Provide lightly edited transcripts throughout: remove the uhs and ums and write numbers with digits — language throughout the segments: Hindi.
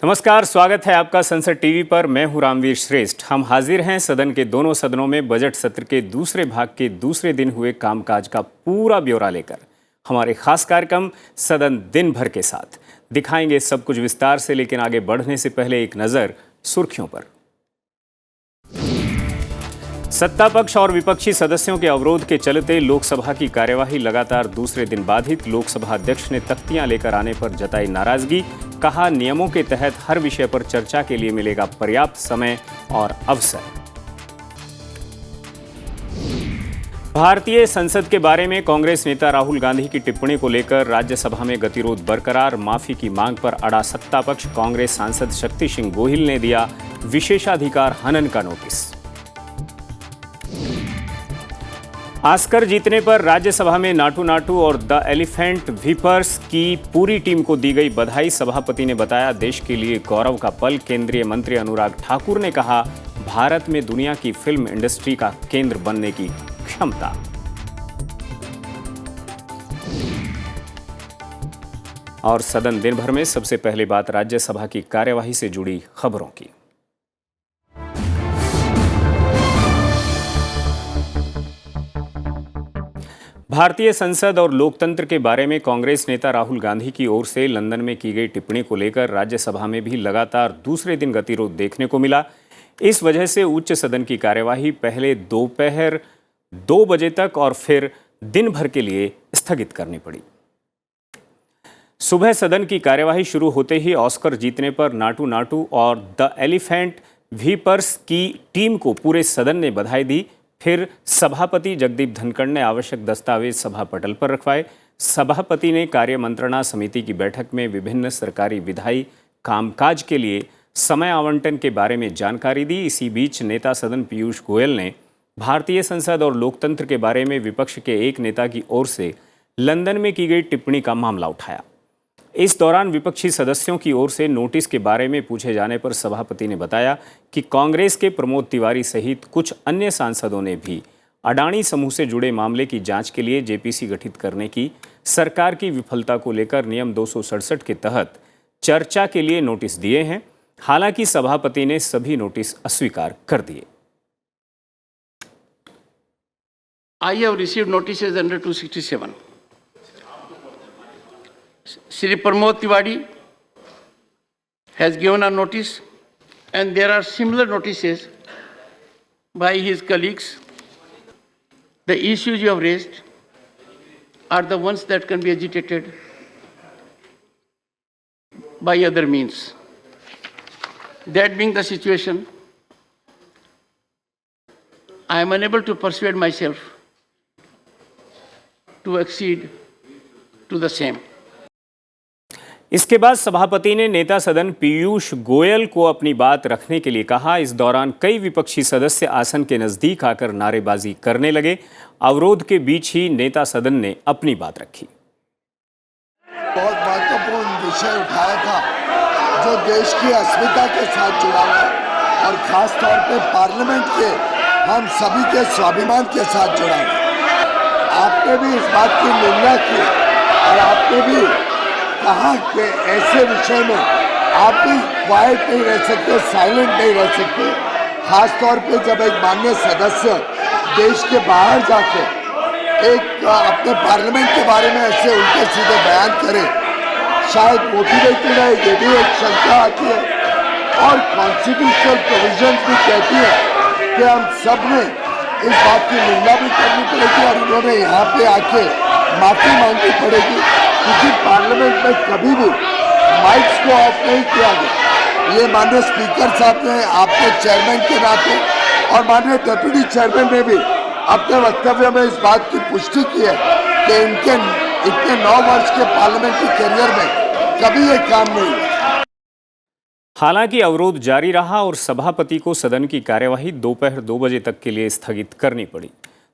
नमस्कार, स्वागत है आपका संसद टीवी पर। मैं हूं रामवीर श्रेष्ठ। हम हाजिर हैं सदन के दोनों सदनों में बजट सत्र के दूसरे भाग के दूसरे दिन हुए कामकाज का पूरा ब्यौरा लेकर। हमारे खास कार्यक्रम सदन दिन भर के साथ दिखाएंगे सब कुछ विस्तार से, लेकिन आगे बढ़ने से पहले एक नजर सुर्खियों पर। सत्ता पक्ष और विपक्षी सदस्यों के अवरोध के चलते लोकसभा की कार्यवाही लगातार दूसरे दिन बाधित। लोकसभा अध्यक्ष ने तख्तियां लेकर आने पर जताई नाराजगी। कहा, नियमों के तहत हर विषय पर चर्चा के लिए मिलेगा पर्याप्त समय और अवसर। भारतीय संसद के बारे में कांग्रेस नेता राहुल गांधी की टिप्पणी को लेकर राज्यसभा में गतिरोध बरकरार। माफी की मांग पर अड़ा सत्ता पक्ष। कांग्रेस सांसद शक्ति सिंह गोहिल ने दिया विशेषाधिकार हनन का नोटिस। ऑस्कर जीतने पर राज्यसभा में नाटू नाटू और द एलिफेंट वीपर्स की पूरी टीम को दी गई बधाई। सभापति ने बताया, देश के लिए गौरव का पल। केंद्रीय मंत्री अनुराग ठाकुर ने कहा, भारत में दुनिया की फिल्म इंडस्ट्री का केंद्र बनने की क्षमता। और सदन दिन भर में सबसे पहले बात राज्यसभा की कार्यवाही से जुड़ी खबरों की। भारतीय संसद और लोकतंत्र के बारे में कांग्रेस नेता राहुल गांधी की ओर से लंदन में की गई टिप्पणी को लेकर राज्यसभा में भी लगातार दूसरे दिन गतिरोध देखने को मिला। इस वजह से उच्च सदन की कार्यवाही पहले दोपहर 2 बजे तक और फिर दिन भर के लिए स्थगित करनी पड़ी। सुबह सदन की कार्यवाही शुरू होते ही ऑस्कर जीतने पर नाटू नाटू और द एलिफेंट वीपर्स की टीम को पूरे सदन ने बधाई दी। फिर सभापति जगदीप धनखड़ ने आवश्यक दस्तावेज सभा पटल पर रखवाए। सभापति ने कार्य मंत्रणा समिति की बैठक में विभिन्न सरकारी विधायी कामकाज के लिए समय आवंटन के बारे में जानकारी दी। इसी बीच नेता सदन पीयूष गोयल ने भारतीय संसद और लोकतंत्र के बारे में विपक्ष के एक नेता की ओर से लंदन में की गई टिप्पणी का मामला उठाया। इस दौरान विपक्षी सदस्यों की ओर से नोटिस के बारे में पूछे जाने पर सभापति ने बताया कि कांग्रेस के प्रमोद तिवारी सहित कुछ अन्य सांसदों ने भी अडानी समूह से जुड़े मामले की जांच के लिए जेपीसी गठित करने की सरकार की विफलता को लेकर नियम 267 के तहत चर्चा के लिए नोटिस दिए हैं। हालांकि सभापति ने सभी नोटिस अस्वीकार कर दिए। I have received notices under 267. Shri Pramod Tiwari has given a notice, and there are similar notices by his colleagues. The issues you have raised are the ones that can be agitated by other means. That being the situation, I am unable to persuade myself to accede to the same. इसके बाद सभापति ने नेता सदन पीयूष गोयल को अपनी बात रखने के लिए कहा। इस दौरान कई विपक्षी सदस्य आसन के नजदीक आकर नारेबाजी करने लगे। अवरोध के बीच ही नेता सदन ने अपनी बात रखी। बहुत महत्वपूर्ण विषय उठाया था जो देश की अस्मिता के साथ जुड़ा हुआ है और खास तौर पे पार्लियामेंट के हम सभी के स्वाभिमान के साथ जुड़ा हुआ है। आपने भी इस बात की निंदा की और आपने भी कहा कि ऐसे विषय में आप भी क्वाइट नहीं रह सकते, साइलेंट नहीं रह सकते। खास तौर पे जब एक माननीय सदस्य देश के बाहर जाके एक अपने पार्लियामेंट के बारे में ऐसे उल्टे सीधे बयान करे, शायद मोटिवेटेड है, ये भी एक शंका आती है। और कॉन्स्टिट्यूशनल प्रोविजंस भी कहती है कि हम सब ने इस बात की निंदा भी करनी पड़ेगी और उन्होंने यहाँ पे आके माफी मांगनी पड़ेगी, क्योंकि पार्लियामेंट में कभी भी माइक्स को ऑफ नहीं किया गया। ये माननीय स्पीकर साहब ने, आपने चेयरमैन के नाते और माननीय डेप्यूटी चेयरमैन ने भी अपने वक्तव्य में इस बात की पुष्टि की है कि इनके इतने 9 वर्ष के पार्लियामेंट्री करियर में कभी ये काम नहीं हुआ। हालांकि अवरोध जारी रहा और सभापति को सदन की कार्यवाही दोपहर 2 बजे तक के लिए स्थगित करनी पड़ी।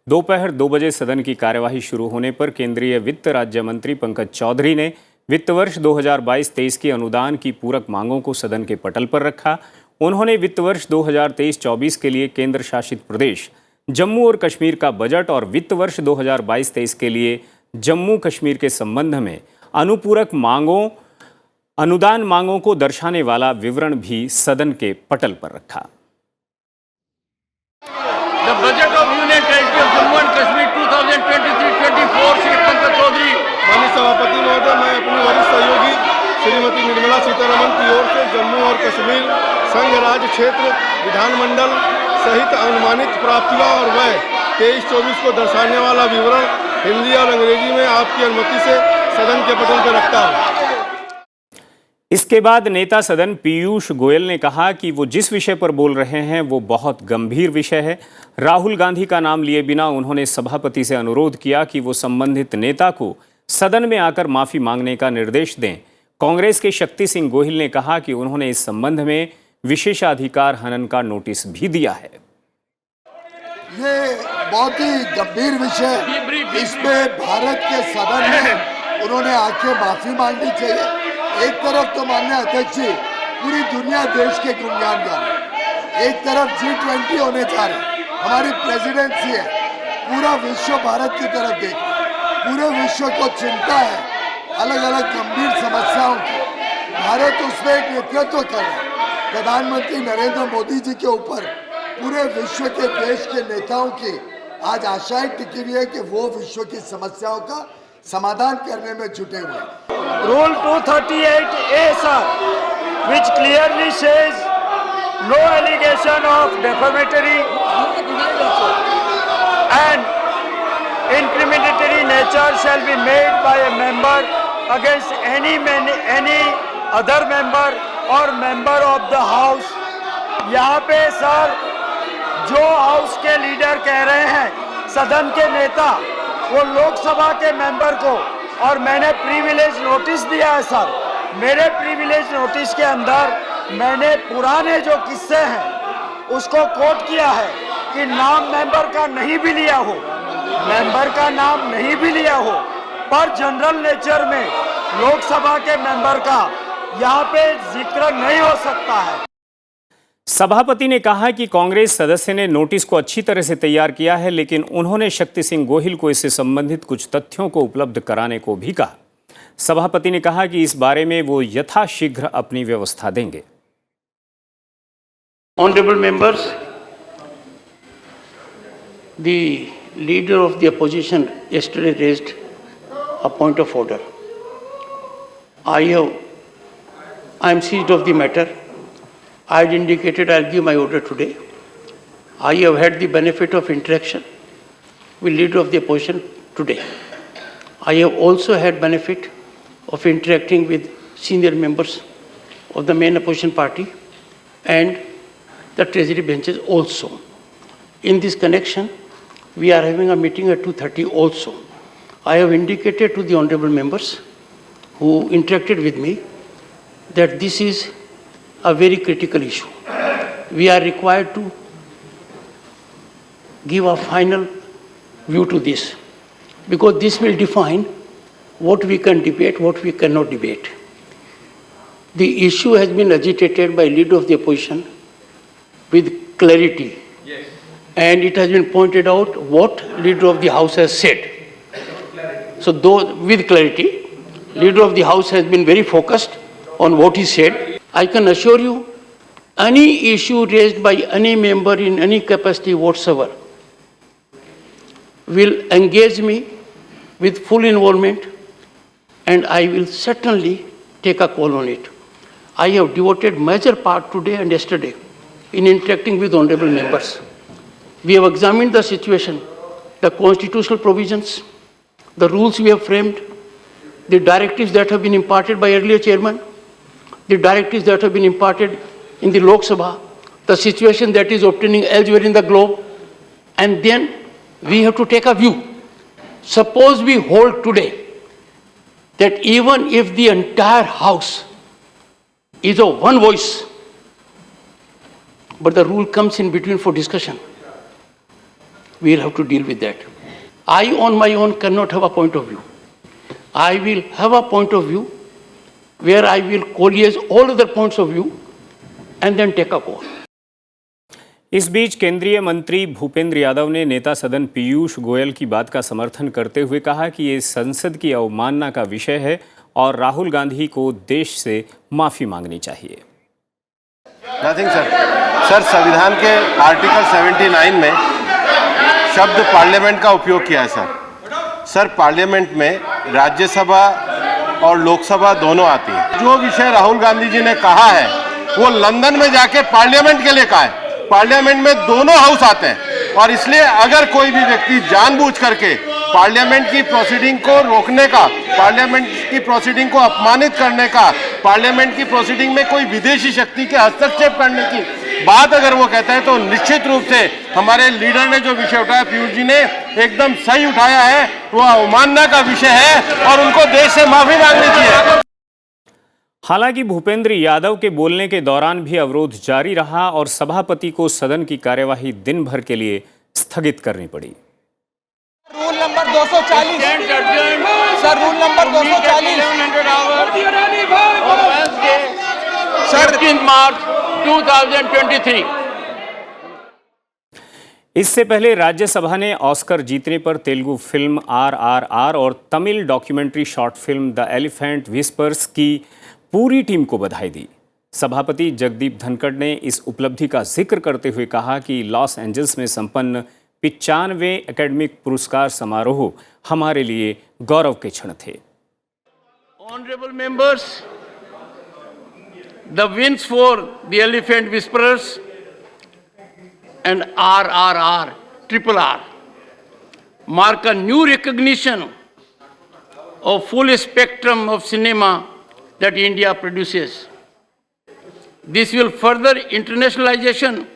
दोपहर 2 बजे सदन की कार्यवाही शुरू होने पर केंद्रीय वित्त राज्य मंत्री पंकज चौधरी ने वित्त वर्ष 2022-23 की अनुदान की पूरक मांगों को सदन के पटल पर रखा। उन्होंने वित्त वर्ष 2023-24 के लिए केंद्र शासित प्रदेश जम्मू और कश्मीर का बजट और वित्त वर्ष 2022-23 के लिए जम्मू कश्मीर के संबंध में अनुपूरक मांगों अनुदान मांगों को दर्शाने वाला विवरण भी सदन के पटल पर रखा। The budget of Union Territory of Jammu and Kashmir 2023-24 Shri Pankaj Chaudhary. माननीय सभापति महोदय, मैं अपनी वरिष्ठ सहयोगी श्रीमती निर्मला सीतारमण की ओर से जम्मू और कश्मीर संघ राज्य क्षेत्र विधानमंडल सहित अनुमानित प्राप्तियों और व्यय 23-24 को दर्शाने वाला विवरण हिंदी और अंग्रेजी में आपकी अनुमति से सदन के पटल पर रखता हूँ। इसके बाद नेता सदन पीयूष गोयल ने कहा कि वो जिस विषय पर बोल रहे हैं वो बहुत गंभीर विषय है। राहुल गांधी का नाम लिए बिना उन्होंने सभापति से अनुरोध किया कि वो संबंधित नेता को सदन में आकर माफी मांगने का निर्देश दें। कांग्रेस के शक्ति सिंह गोहिल ने कहा कि उन्होंने इस संबंध में विशेषाधिकार हनन का नोटिस भी दिया है। ये बहुत ही गंभीर विषय है। इसमें भारत के सदन में उन्होंने आके माफी मांगनी चाहिए। एक तरफ तो माननीय अध्यक्ष जी पूरी दुनिया देश के गुणगान गा रहे, एक तरफ G20 होने जा रहे, हमारी प्रेसिडेंसी है, पूरा विश्व भारत की तरफ देख रहा है, पूरे विश्व को चिंता है अलग अलग गंभीर समस्याओं की। भारत उसमें एक नेतृत्व कर रहा है। प्रधानमंत्री नरेंद्र मोदी जी के ऊपर पूरे विश्व के देश के नेताओं की आज आशाएं टिकी हुई है कि वो विश्व की समस्याओं का समाधान करने में जुटे हुए हैं। Rule 238A, sir, which clearly says no allegation of defamatory and incriminatory nature shall be made by a member against any other member or member of the house। यहाँ पे सर जो हाउस के लीडर कह रहे हैं सदन के नेता वो लोकसभा के मेंबर को, और मैंने प्रिविलेज नोटिस दिया है सर। मेरे प्रिविलेज नोटिस के अंदर मैंने पुराने जो किस्से हैं उसको कोट किया है कि नाम मेंबर का नहीं भी लिया हो, मेंबर का नाम नहीं भी लिया हो, पर जनरल नेचर में लोकसभा के मेंबर का यहाँ पे जिक्र नहीं हो सकता है। सभापति ने कहा कि कांग्रेस सदस्य ने नोटिस को अच्छी तरह से तैयार किया है, लेकिन उन्होंने शक्ति सिंह गोहिल को इससे संबंधित कुछ तथ्यों को उपलब्ध कराने को भी कहा। सभापति ने कहा कि इस बारे में वो यथाशीघ्र अपनी व्यवस्था देंगे। Honorable members, the leader of the opposition yesterday raised a point of order. I am seized of the matter. I had indicated I'll give my order today. I have had the benefit of interaction with leader of the opposition today. I have also had benefit of interacting with senior members of the main opposition party and the treasury benches also. In this connection, we are having a meeting at 2:30 also. I have indicated to the honorable members who interacted with me that this is a very critical issue. We are required to give a final view to this because this will define what we can debate, what we cannot debate. The issue has been agitated by leader of the opposition with clarity. Yes. And it has been pointed out what leader of the house has said. So though with clarity, leader of the house has been very focused on what he said. I can assure you, any issue raised by any member in any capacity whatsoever will engage me with full involvement and I will certainly take a call on it. I have devoted major part today and yesterday in interacting with honorable members. We have examined the situation, the constitutional provisions, the rules we have framed, the directives that have been imparted by earlier chairman, the directives that have been imparted in the Lok Sabha, the situation that is obtaining elsewhere in the globe, and then we have to take a view. Suppose we hold today that even if the entire house is of one voice, but the rule comes in between for discussion, we will have to deal with that. I on my own cannot have a point of view. I will have a point of view where I will coalesce all other points of view and then take a call. इस बीच केंद्रीय मंत्री भूपेंद्र यादव ने नेता सदन पीयूष गोयल की बात का समर्थन करते हुए कहा कि ये संसद की अवमानना का विषय है और राहुल गांधी को देश से माफ़ी मांगनी चाहिए। नथिंग सर, संविधान के आर्टिकल 79 में शब्द पार्लियामेंट का उपयोग किया है सर। पार्लियामेंट में राज्यसभा और लोकसभा दोनों आती है। जो विषय राहुल गांधी जी ने कहा है वो लंदन में जाके पार्लियामेंट के लिए कहा है। पार्लियामेंट में दोनों हाउस आते हैं और इसलिए अगर कोई भी व्यक्ति जानबूझ करके पार्लियामेंट की प्रोसीडिंग को रोकने का, पार्लियामेंट की प्रोसीडिंग को अपमानित करने का, पार्लियामेंट की प्रोसीडिंग में कोई विदेशी शक्ति के हस्तक्षेप करने की बात अगर वो कहता है तो निश्चित रूप से हमारे लीडर ने जो विषय उठाया, पीयूष जी ने एकदम सही उठाया है, वो अवमानना का विषय है और उनको देश से माफी मांगनी चाहिए। हालांकि भूपेंद्र यादव के बोलने के दौरान भी अवरोध जारी रहा और सभापति को सदन की कार्यवाही दिन भर के लिए स्थगित करनी पड़ी। Rule number 240 sir, rule number 240 sir 15 मार्च 2023। इससे पहले राज्यसभा ने ऑस्कर जीतने पर तेलुगु फिल्म RRR और Tamil documentary short film the elephant whispers की पूरी टीम को बधाई दी। सभापति जगदीप धनखड़ ने इस उपलब्धि का जिक्र करते हुए कहा कि लॉस एंजल्स में संपन्न 95वें एकेडमिक पुरस्कार समारोह हमारे लिए गौरव के क्षण थे। Honorable members, the wins for the Elephant Whisperers and RRR, Triple R, mark a new recognition of full spectrum of cinema that India produces. This will further internationalization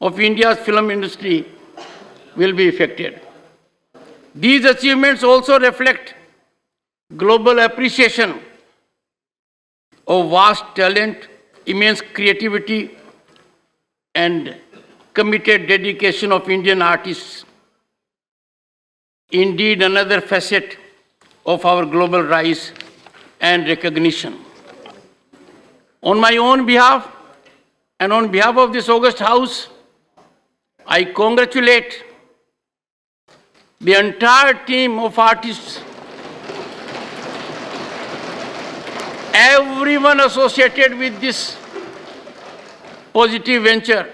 of India's film industry will be effected. These achievements also reflect global appreciation of vast talent, immense creativity, and committed dedication of Indian artists. Indeed, another facet of our global rise and recognition. On my own behalf and on behalf of this august House, I congratulate the entire team of artists, everyone associated with this positive venture,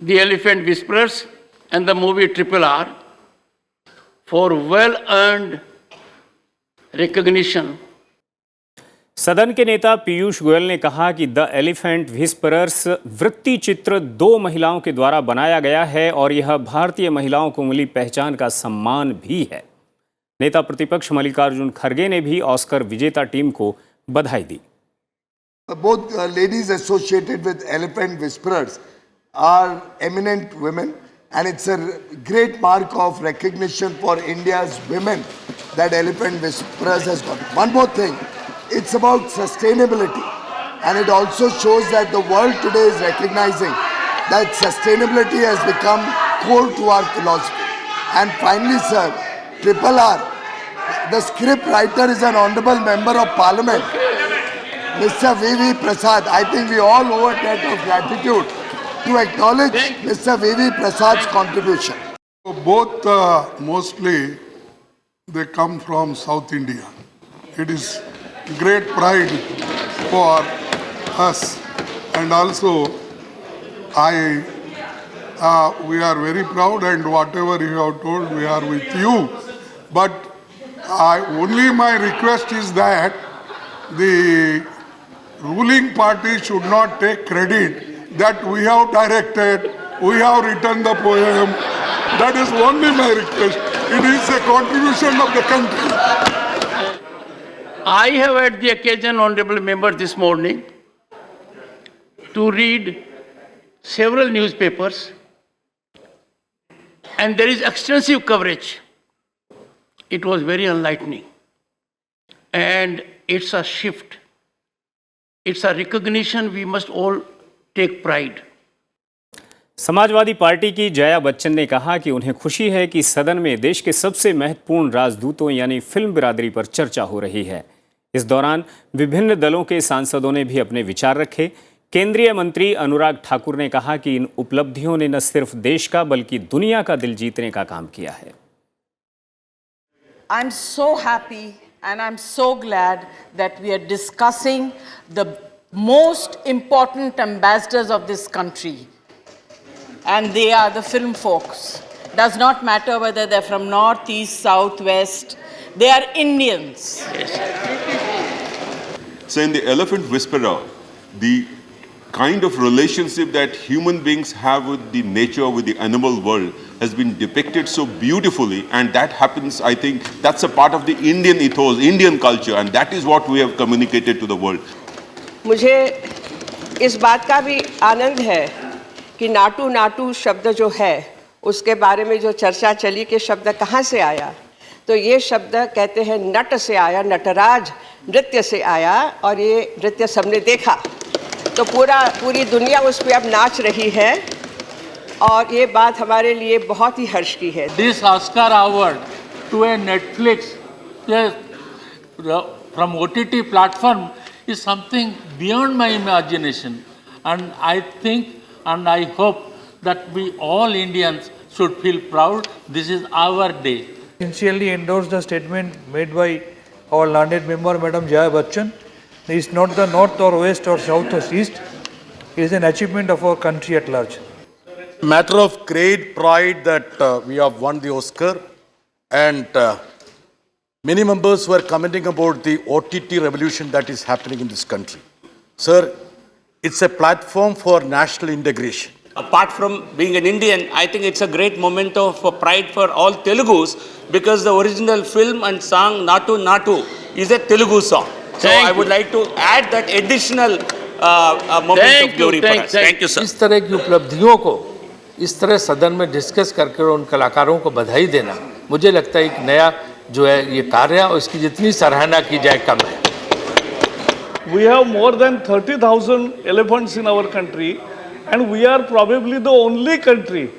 the Elephant Whisperers and the movie Triple R, for well-earned recognition. सदन के नेता पीयूष गोयल ने कहा कि द एलिफेंट व्हिस्परर्स वृत्ति चित्र 2 महिलाओं के द्वारा बनाया गया है और यह भारतीय महिलाओं को मिली पहचान का सम्मान भी है। नेता प्रतिपक्ष मल्लिकार्जुन खड़गे ने भी ऑस्कर विजेता टीम को बधाई दी। Both ladies associated with Elephant Whisperers are eminent women, and it's a great mark of recognition for India's women that Elephant Whisperers has got. One more thing, it's about sustainability, and it also shows that the world today is recognizing that sustainability has become core to our philosophy. And finally, sir, Triple R, the script writer is an honorable member of parliament, Mr. V.V. Prasad. I think we all owe a debt of gratitude to acknowledge Mr. V.V. Prasad's contribution. Both mostly they come from South India. It is great pride for us, and also we are very proud, and whatever you have told, we are with you. But only my request is that the ruling party should not take credit that we have directed, we have written the poem. That is only my request. It is a contribution of the country. I have had the occasion, honorable member, this morning to read several newspapers, and there is extensive coverage. It was very enlightening, and it's a shift. It's a recognition we must all take pride. Samajwadi party की जया बच्चन ने कहा कि उन्हें खुशी है कि सदन में देश के सबसे महत्वपूर्ण राजदूतों यानी फिल्म बिरादरी पर चर्चा हो रही है। इस दौरान विभिन्न दलों के सांसदों ने भी अपने विचार रखे। केंद्रीय मंत्री अनुराग ठाकुर ने कहा कि इन उपलब्धियों ने न सिर्फ देश का बल्कि दुनिया का दिल जीतने का काम किया है। I'm so happy and I'm so glad that we are discussing the most important ambassadors of this country. And they are the film folks. Does not matter whether they're from north, east, south, west. They are Indians. So in The Elephant Whisperer, the kind of relationship that human beings have with the nature, with the animal world, has been depicted so beautifully, and that happens, I think, that's a part of the Indian ethos, Indian culture, and that is what we have communicated to the world. मुझे इस बात का भी आनंद है कि नाटू नाटू शब्द जो है उसके बारे में जो चर्चा चली कि शब्द कहाँ से आया, तो ये शब्द कहते हैं नट से आया, नटराज नृत्य से आया, और ये नृत्य सबने देखा तो पूरी दुनिया उस पर अब नाच रही है, और ये बात हमारे लिए बहुत ही हर्ष की है. This Oscar award to a Netflix from OTT platform is something beyond my imagination, and I think and I hope that we all Indians should feel proud. This is our day. Sincerely endorse the statement made by our learned member, Madam Jaya Bachchan. It is not the north or west or south or east. It is an achievement of our country at large. Matter of great pride that we have won the Oscar, and many members were commenting about the OTT revolution that is happening in this country. Sir, it's a platform for national integration. Apart from being an Indian, I think it's a great memento for pride for all Telugus, because the original film and song Natu Natu is a Telugu song. So I would like to add that additional moment of glory for us. Thank you, sir. इस तरह की उपलब्धियों को इस तरह सदन में डिस्कस करके उन कलाकारों को बधाई देना, मुझे लगता है एक नया जो है ये कार्य, और इसकी जितनी सराहना की जाए कम है. We have more than 30,000 elephants in our country, and we are probably the only country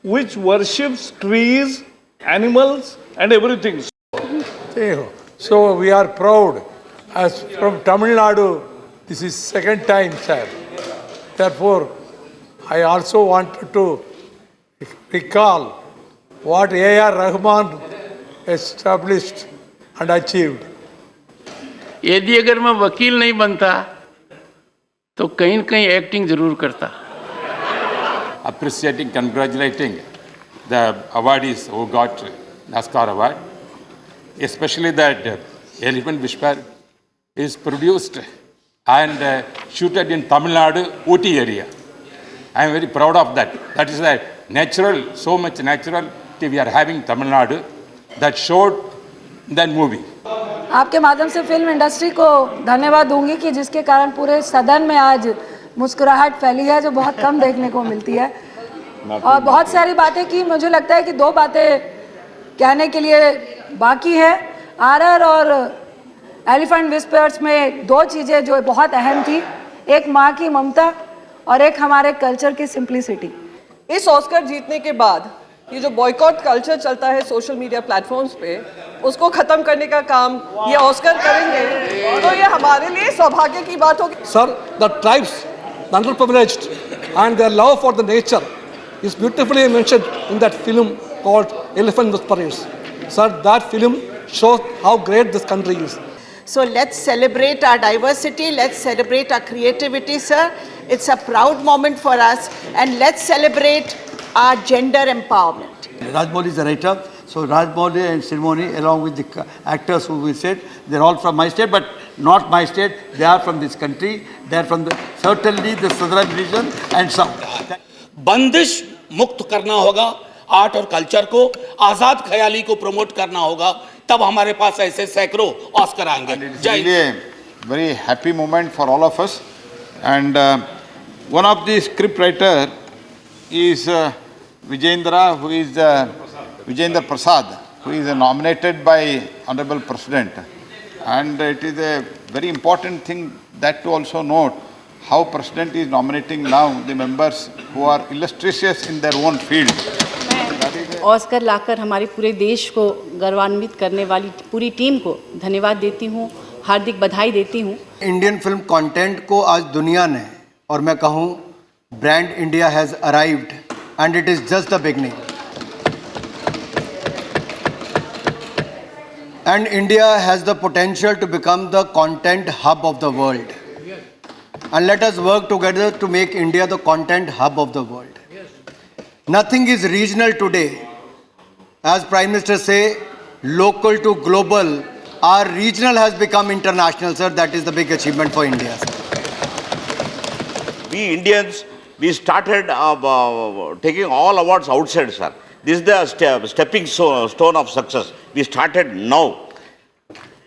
which worships trees, animals, and everything. So we are proud. As from Tamil Nadu, this is second time, sir. Therefore, I also wanted to recall what A.R. Rahman established and achieved. यदि अगर मैं वकील नहीं बनता तो कहीं न कहीं एक्टिंग जरूर करता. Appreciating, congratulating the awardees who got Oscar award, especially that Elephant Whisperer is produced and shooted in Tamil Nadu, Ooty area. I am very proud of that. That is a natural, so much natural we are having Tamil Nadu that showed that movie. आपके माध्यम से फिल्म इंडस्ट्री को धन्यवाद दूंगी कि जिसके कारण पूरे सदन में आज मुस्कुराहट फैली है, जो बहुत कम देखने को मिलती है. और बहुत सारी बातें की. मुझे लगता है कि दो बातें कहने के लिए बाकी है. आरआर और एलिफेंट विस्पर्स में दो चीज़ें जो बहुत अहम थी, एक माँ की ममता और एक हमारे कल्चर की सिंप्लिसिटी. इस ऑस्कर जीतने के बाद ये जो बॉयकॉट कल्चर चलता है सोशल मीडिया प्लेटफॉर्म्स पे, उसको खत्म करने का काम ये ऑस्कर करेंगे, तो ये हमारे लिए सौभाग्य की बात होगी. Sir, the tribes, the underprivileged, and their love for the nature is beautifully mentioned in that film called Elephant Whisperers. Sir, that film shows how great this country is. So let's celebrate our diversity, let's celebrate our creativity, sir. It's a proud moment for us, and let's celebrate our gender empowerment. Rajmouli is the writer, so Rajmouli and Sirmoni, along with the actors who we said, they're all from my state, but not my state. They are from this country. They are from certainly the southern region and south. बंदिश मुक्त करना होगा आर्ट और कल्चर को, आजाद ख्याली को प्रमोट करना होगा, तब हमारे पास ऐसे सैकड़ों ऑस्कर आएंगे. जय. Very happy moment for all of us, and one of the script writer is Vijayendra, who is Vijayendra Prasad, who is nominated by Honorable President, and it is a very important thing that to also note how President is nominating now the members who are illustrious in their own field. Oscar लाकर हमारे पूरे देश को गौरवान्वित करने वाली पूरी टीम को धन्यवाद देती हूँ, हार्दिक बधाई देती हूँ. इंडियन फिल्म कंटेंट को आज दुनिया ने, और मैं कहूँ brand India has arrived, and it is just the beginning. and India has the potential to become the content hub of the world. And let us work together to make India the content hub of the world. Nothing is regional today. As Prime Minister say, local to global. Our regional has become international, sir. That is the big achievement for India, sir. We Indians, we started taking all awards outside, sir. This is the stepping stone of success. We started now.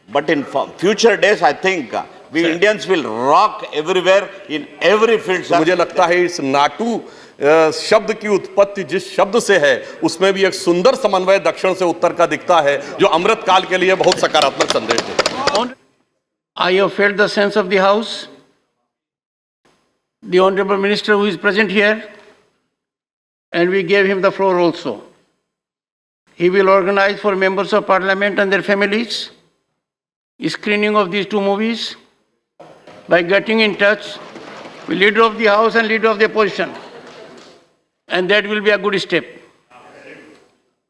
But in future days, I think we Indians will rock everywhere in every field, sir. मुझे लगता है इस नाटू शब्द की उत्पत्ति जिस शब्द से है उसमें भी एक सुंदर समन्वय दक्षिण से उत्तर का दिखता है जो अमृत काल के लिए बहुत सकारात्मक संदेश देता है। I have felt the sense of the House. The Honorable Minister who is present here, and we gave him the floor also. He will organize for members of Parliament and their families screening of these two movies by getting in touch with Leader of the House and Leader of the Opposition. And that will be a good step.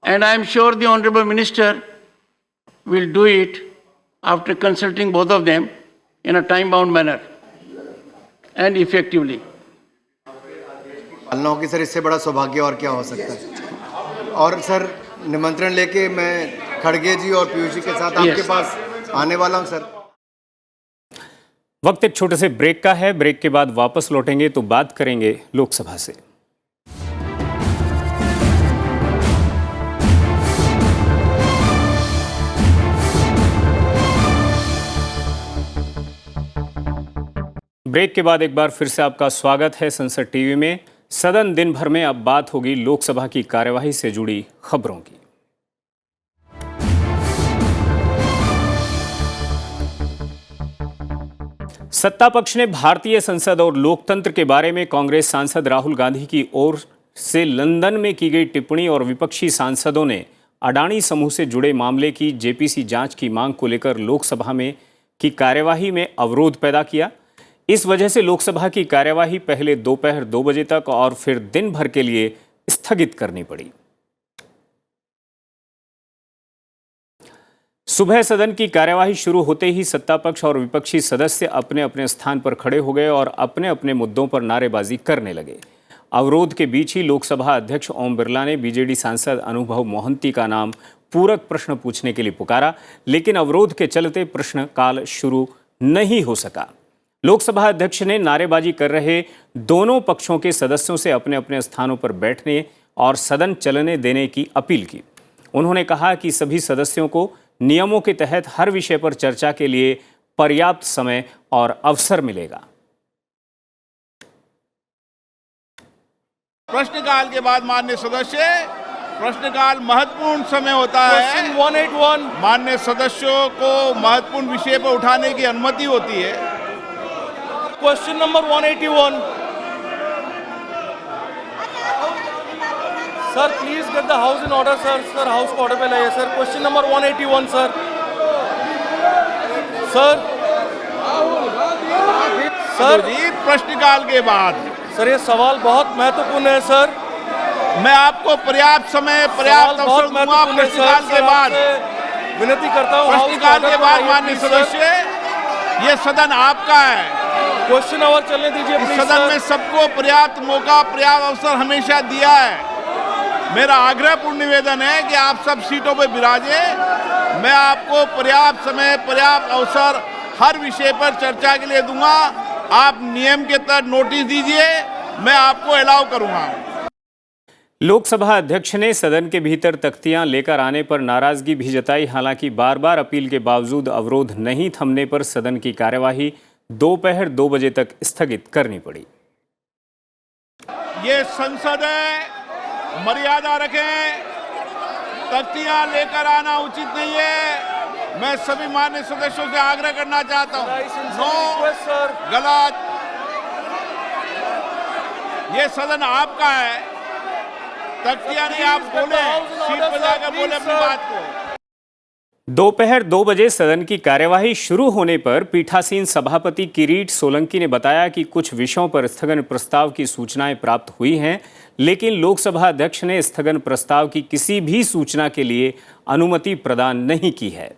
And I am sure the Honorable Minister will do it after consulting both of them in a time-bound manner and effectively. पालना होगी सर, इससे बड़ा सौभाग्य और क्या हो सकता है। और सर निमंत्रण लेके मैं खड़गे जी और पीयूष जी के साथ आपके पास आने वाला हूं सर। वक्त एक छोटे से ब्रेक का है। ब्रेक के बाद वापस लौटेंगे तो बात करेंगे लोकसभा से। ब्रेक के बाद एक बार फिर से आपका स्वागत है संसद टीवी में। सदन दिन भर में अब बात होगी लोकसभा की कार्यवाही से जुड़ी खबरों की। सत्ता पक्ष ने भारतीय संसद और लोकतंत्र के बारे में कांग्रेस सांसद राहुल गांधी की ओर से लंदन में की गई टिप्पणी और विपक्षी सांसदों ने अडानी समूह से जुड़े मामले की जेपीसी जांच की मांग को लेकर लोकसभा में की कार्यवाही में अवरोध पैदा किया। इस वजह से लोकसभा की कार्यवाही पहले दोपहर 2 बजे तक और फिर दिन भर के लिए स्थगित करनी पड़ी। सुबह सदन की कार्यवाही शुरू होते ही सत्ता पक्ष और विपक्षी सदस्य अपने अपने स्थान पर खड़े हो गए और अपने अपने मुद्दों पर नारेबाजी करने लगे। अवरोध के बीच ही लोकसभा अध्यक्ष ओम बिरला ने बीजेडी सांसद अनुभव मोहंती का नाम पूरक प्रश्न पूछने के लिए पुकारा, लेकिन अवरोध के चलते प्रश्नकाल शुरू नहीं हो सका। लोकसभा अध्यक्ष ने नारेबाजी कर रहे दोनों पक्षों के सदस्यों से अपने अपने स्थानों पर बैठने और सदन चलने देने की अपील की। उन्होंने कहा कि सभी सदस्यों को नियमों के तहत हर विषय पर चर्चा के लिए पर्याप्त समय और अवसर मिलेगा। प्रश्नकाल के बाद माननीय सदस्य, प्रश्नकाल महत्वपूर्ण समय होता है। 181 माननीय सदस्यों को महत्वपूर्ण विषय पर उठाने की अनुमति होती है। Question number 181 sir, please get the house in order sir. Sir house को ऑर्डर पे लाइए सर। Question number 181 sir. Sir ji प्रश्नकाल के बाद सर ये सवाल बहुत महत्वपूर्ण है सर। मैं आपको पर्याप्त समय पर्याप्त अवसर दूंगा। प्रश्नकाल के बाद विनती करता हूँ प्रश्नकाल के बाद माननीय सदस्य, ये सदन आपका है। क्वेश्चन आवर चलने दीजिए। इस सदन में सबको पर्याप्त मौका पर्याप्त अवसर हमेशा दिया है। मेरा आग्रहपूर्ण निवेदन है कि आप सब सीटों पर विराजे। मैं आपको पर्याप्त समय पर्याप्त अवसर हर विषय पर चर्चा के लिए दूंगा। आप नियम के तहत नोटिस दीजिए, मैं आपको अलाउ करूंगा। लोकसभा अध्यक्ष ने सदन के भीतर तख्तियां लेकर आने पर नाराजगी भी जताई। हालांकि बार बार अपील के बावजूद अवरोध नहीं थमने पर सदन की कार्यवाही दोपहर 2 बजे तक स्थगित करनी पड़ी। ये संसद है, मर्यादा रखें। तख्तियां लेकर आना उचित नहीं है। मैं सभी माननीय सदस्यों से आग्रह करना चाहता हूं, नो गलत। ये सदन आपका है, तख्तियां नहीं। आप बोले, सीट पर जाकर बोले अपनी बात को। दोपहर 2 बजे सदन की कार्यवाही शुरू होने पर पीठासीन सभापति किरीट सोलंकी ने बताया कि कुछ विषयों पर स्थगन प्रस्ताव की सूचनाएं प्राप्त हुई हैं, लेकिन लोकसभा अध्यक्ष ने स्थगन प्रस्ताव की किसी भी सूचना के लिए अनुमति प्रदान नहीं की है।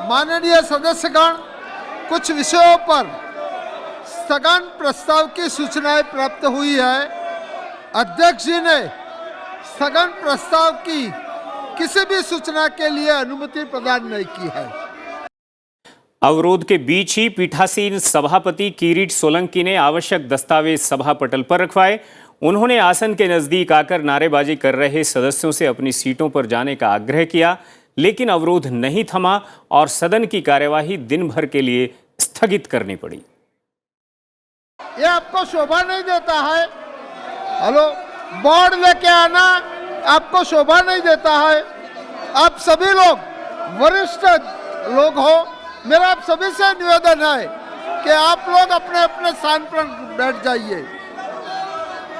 माननीय सदस्यगण, कुछ विषयों पर स्थगन प्रस्ताव की सूचनाएं प्राप्त हुई है। अध्यक्ष जी ने स्थगन प्रस्ताव की किसी भी सूचना के लिए अनुमति प्रदान नहीं की है। अवरोध के बीच ही पीठासीन सभापति किरीट सोलंकी ने आवश्यक दस्तावेज सभा पटल पर रखवाए। उन्होंने आसन के नजदीक आकर नारेबाजी कर रहे सदस्यों से अपनी सीटों पर जाने का आग्रह किया, लेकिन अवरोध नहीं थमा और सदन की कार्यवाही दिन भर के लिए स्थगित करनी पड़ी। ये आपको शोभा नहीं देता है? हेलो, बोर्ड लेके आना आपको शोभा नहीं देता है? आप सभी लोग वरिष्ठ लोग हो, मेरा आप सभी से निवेदन है कि आप लोग अपने अपने स्थान पर बैठ जाइए।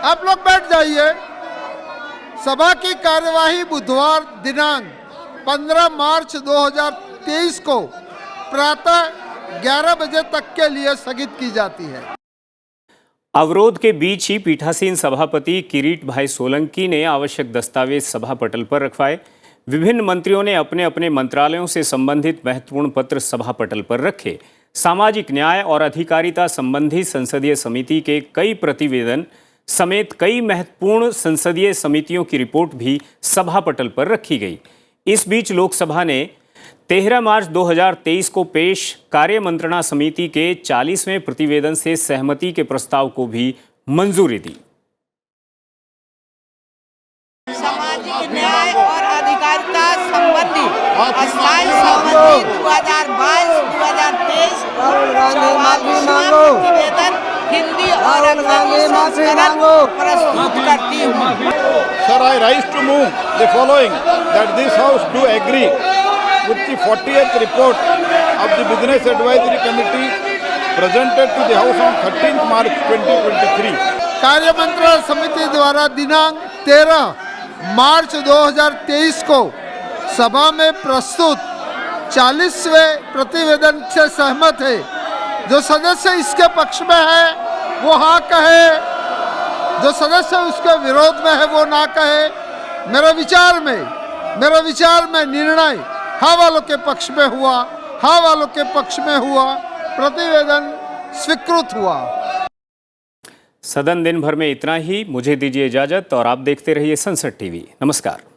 आप लोग बैठ जाइए। सभा की कार्यवाही बुधवार दिनांक 15 मार्च 2023 को प्रातः 11 बजे तक के लिए स्थगित की जाती है। अवरोध के बीच ही पीठासीन सभापति किरीट भाई सोलंकी ने आवश्यक दस्तावेज सभा पटल पर रखवाए। विभिन्न मंत्रियों ने अपने अपने मंत्रालयों से संबंधित महत्वपूर्ण पत्र सभा पटल पर रखे। सामाजिक न्याय और अधिकारिता संबंधी संसदीय समिति के कई प्रतिवेदन समेत कई महत्वपूर्ण संसदीय समितियों की रिपोर्ट भी सभा पटल पर रखी गई। इस बीच लोकसभा ने 13 मार्च 2023 को पेश कार्य मंत्रणा समिति के 40वें प्रतिवेदन से सहमति के प्रस्ताव को भी मंजूरी दी। सामाजिक न्याय और अधिकारिता संबंधी अस्थायी सहमति 2022-2023 प्रतिवेदन हिंदी और अंग्रेजी संस्करण प्रस्तुत करती हूँ। Sir, I rise to move the following, that this House do agree with the 40th report of the Business Advisory Committee presented to the House on 13th March 2023. कार्य मंत्रणा समिति द्वारा दिनांक 13 मार्च 2023 को सभा में प्रस्तुत 40वें प्रतिवेदन से सहमत है। जो सदस्य इसके पक्ष में है वो हाँ कहे, जो सदस्य उसके विरोध में है वो ना कहे। मेरे विचार में निर्णय हाँ वालों के पक्ष में हुआ, हाँ वालों के पक्ष में हुआ, प्रतिवेदन स्वीकृत हुआ। सदन दिन भर में इतना ही। मुझे दीजिए इजाजत और आप देखते रहिए संसद टीवी। नमस्कार।